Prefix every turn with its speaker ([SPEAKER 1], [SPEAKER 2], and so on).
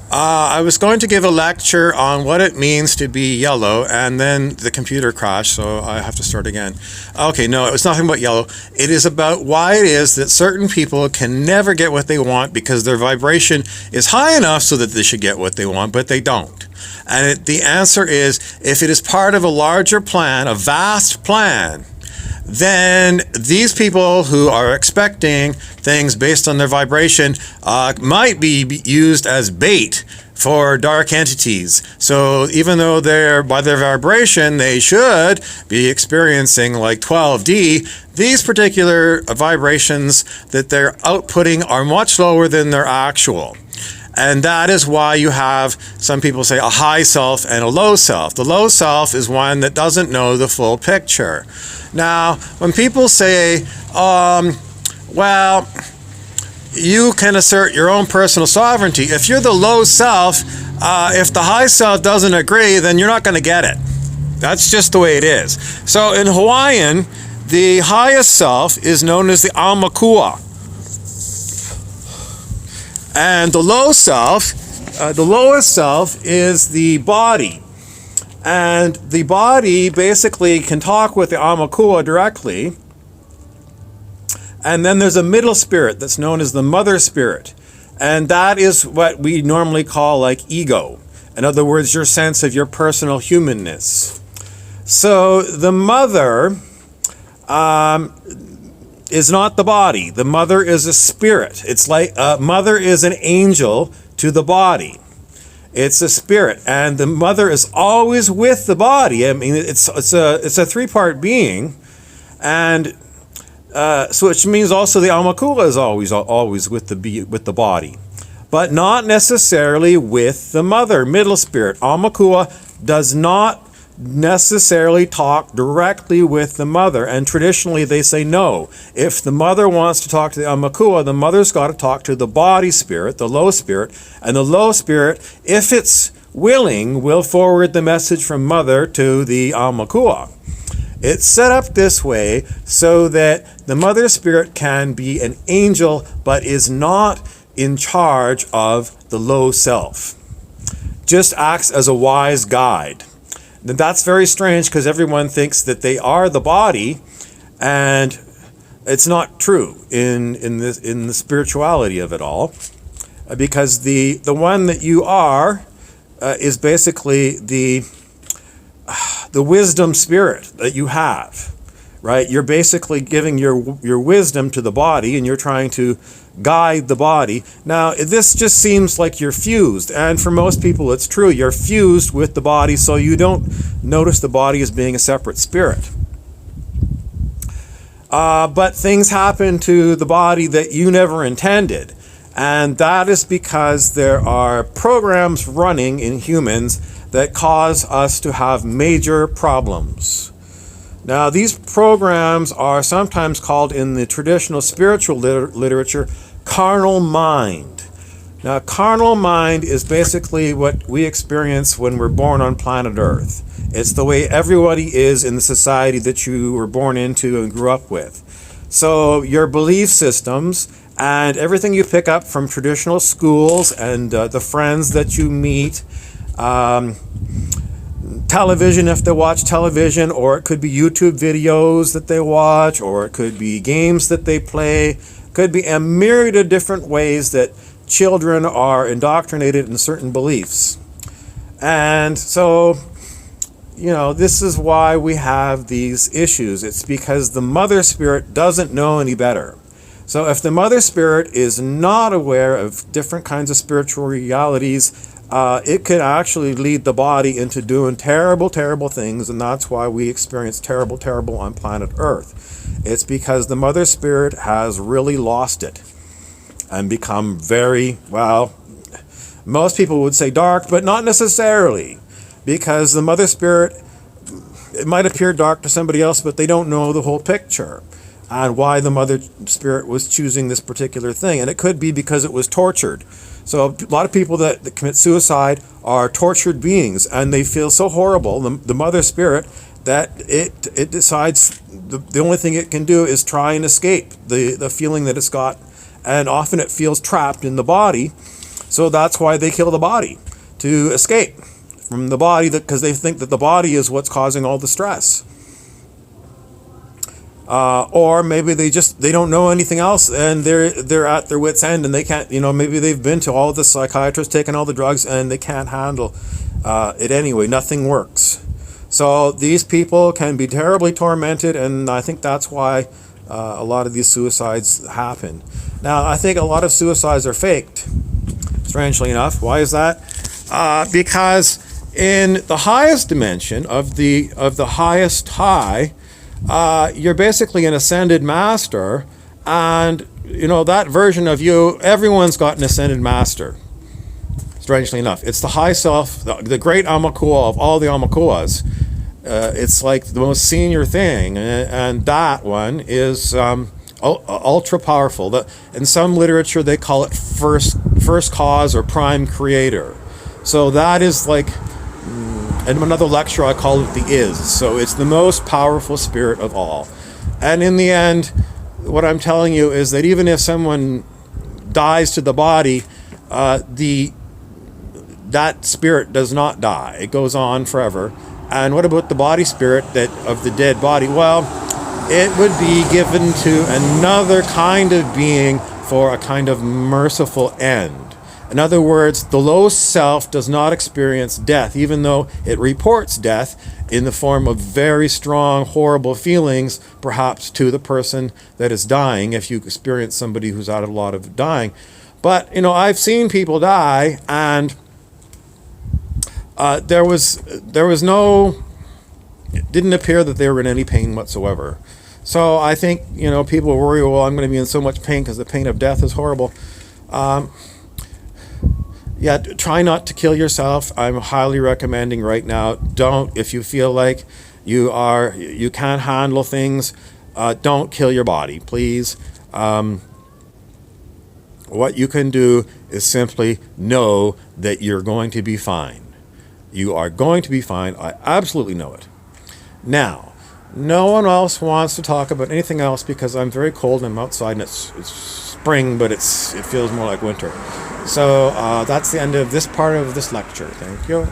[SPEAKER 1] I was going to give a lecture on what it means to be yellow, and then the computer crashed, so I have to start again. Okay, no, it's nothing about yellow. It is about why it is that certain people can never get what they want because their vibration is high enough so that they should get what they want, but they don't. And the answer is, if it is part of a larger plan, a vast plan, then these people who are expecting things based on their vibration might be used as bait for dark entities. So even though by their vibration they should be experiencing like 12D, these particular vibrations that they're outputting are much lower than their actual. And that is why you have, some people say, a high self and a low self. The low self is one that doesn't know the full picture. Now, when people say, well, you can assert your own personal sovereignty. If you're the low self, if the high self doesn't agree, then you're not going to get it. That's just the way it is. So in Hawaiian, the highest self is known as the Aumakua. And the low self, the lowest self is the body. And the body basically can talk with the Aumakua directly. And then there's a middle spirit that's known as the mother spirit. And that is what we normally call like ego. In other words, your sense of your personal humanness. So the mother is not the body. The mother is a spirit. It's like mother is an angel to the body. It's a spirit, and the mother is always with the body. I mean, it's a three-part being, and so which means also the Aumakua is always with the body, but not necessarily with the mother, middle spirit. Aumakua does not necessarily talk directly with the mother, and traditionally they say no. If the mother wants to talk to the Aumakua, the mother's got to talk to the body spirit, the low spirit, and the low spirit, if it's willing, will forward the message from mother to the Aumakua. It's set up this way so that the mother spirit can be an angel but is not in charge of the low self. Just acts as a wise guide. That's very strange because everyone thinks that they are the body, and it's not true in the spirituality of it all, because the one that you are is basically the wisdom spirit that you have, right? You're basically giving your wisdom to the body, and you're trying to guide the body. Now, this just seems like you're fused, and for most people it's true. You're fused with the body, so you don't notice the body as being a separate spirit. But things happen to the body that you never intended, and that is because there are programs running in humans that cause us to have major problems. Now, these programs are sometimes called in the traditional spiritual literature carnal mind. Now, carnal mind is basically what we experience when we're born on planet Earth. It's the way everybody is in the society that you were born into and grew up with. So your belief systems and everything you pick up from traditional schools and the friends that you meet, television if they watch television, or it could be YouTube videos that they watch, or it could be games that they play. Could be a myriad of different ways that children are indoctrinated in certain beliefs. And so, this is why we have these issues. It's because the mother spirit doesn't know any better. So if the mother spirit is not aware of different kinds of spiritual realities, it could actually lead the body into doing terrible, terrible things, and that's why we experience terrible, terrible on planet Earth. It's because the mother spirit has really lost it and become very, well, most people would say dark, but not necessarily, because the mother spirit, it might appear dark to somebody else, but they don't know the whole picture and why the mother spirit was choosing this particular thing. And it could be because it was tortured. So a lot of people that commit suicide are tortured beings, and they feel so horrible, the mother spirit, that it decides the only thing it can do is try and escape the feeling that it's got, and often it feels trapped in the body. So that's why they kill the body, to escape from the body, because they think that the body is what's causing all the stress. Or maybe they don't know anything else, and they're at their wits' end, and they can't, maybe they've been to all the psychiatrists, taken all the drugs, and they can't handle it anyway. Nothing works. So these people can be terribly tormented, and I think that's why a lot of these suicides happen. Now, I think a lot of suicides are faked, strangely enough. Why is that? Because in the highest dimension of the highest high, you're basically an ascended master, and that version of you, everyone's got an ascended master. Strangely enough, it's the high self, the great Aumakua of all the Aumakuas. It's like the most senior thing, and that one is ultra powerful. In some literature, they call it first cause or prime creator. So that is like, in another lecture, I call it the is. So it's the most powerful spirit of all. And in the end, what I'm telling you is that even if someone dies to the body, that spirit does not die. It goes on forever. And what about the body spirit of the dead body? Well, it would be given to another kind of being for a kind of merciful end. In other words, the low self does not experience death, even though it reports death in the form of very strong, horrible feelings, perhaps to the person that is dying, if you experience somebody who's had a lot of dying. But, I've seen people die, and it didn't appear that they were in any pain whatsoever. So I think, people worry, well, I'm going to be in so much pain because the pain of death is horrible. Try not to kill yourself. I'm highly recommending right now, don't. If you feel like you can't handle things, don't kill your body, please. What you can do is simply know that you're going to be fine. You are going to be fine. I absolutely know it. Now, no one else wants to talk about anything else because I'm very cold and I'm outside, and it's spring, but it feels more like winter. So that's the end of this part of this lecture. Thank you.